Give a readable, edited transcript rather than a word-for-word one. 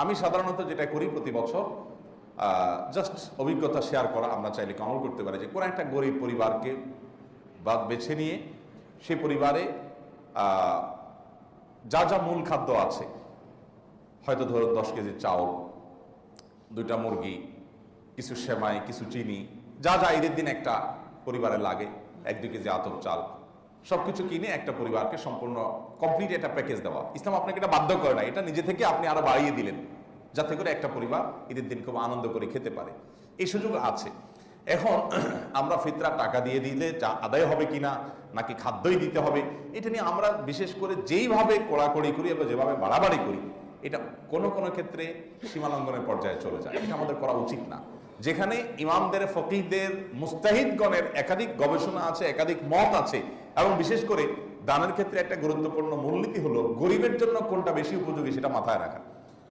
আমি সাধারণত যেটা করি প্রতি বছর জাস্ট অভিজ্ঞতা শেয়ার করা, আমরা চাইলে আমল করতে পারি যে কোনো একটা গরিব পরিবারকে বেছে নিয়ে সেই পরিবারে যা যা মূল খাদ্য আছে, হয়তো ধরুন 10 কেজি চাউল, 2টা মুরগি, কিছু সেমাই, কিছু চিনি, যা যা ঈদের দিন একটা পরিবারে লাগে, 1-2 কেজি আতপ চাল, সবকিছু কিনে একটা পরিবারকে সম্পূর্ণ কমপ্লিট একটা প্যাকেজ দেওয়া। ইসলাম আপনাকে এটা বাধ্য করে না, এটা নিজে থেকে আপনি আরো বাড়িয়ে দিলেন যাতে করে একটা পরিবার ঈদের দিন খুব আনন্দ করে খেতে পারে, এই সুযোগ আছে। এখন আমরা ফিতরা টাকা দিয়ে দিলে যা আদায় হবে কিনা, নাকি খাদ্যই দিতে হবে, এটা নিয়ে আমরা বিশেষ করে যেইভাবে কোড়াকড়ি করি এবং যেভাবে বাড়াবাড়ি করি, এটা কোনো কোনো ক্ষেত্রে সীমালঙ্ঘনের পর্যায়ে চলে যায়। এটা আমাদের করা উচিত না। যেখানে ইমামদের, ফকিহদের, মুস্তাহিদগণের একাধিক গবেষণা আছে, একাধিক মত আছে, এবং বিশেষ করে দানের ক্ষেত্রে একটা গুরুত্বপূর্ণ মূলনীতি হলো গরিবের জন্য কোনটা বেশি উপযোগী সেটা মাথায় রাখা।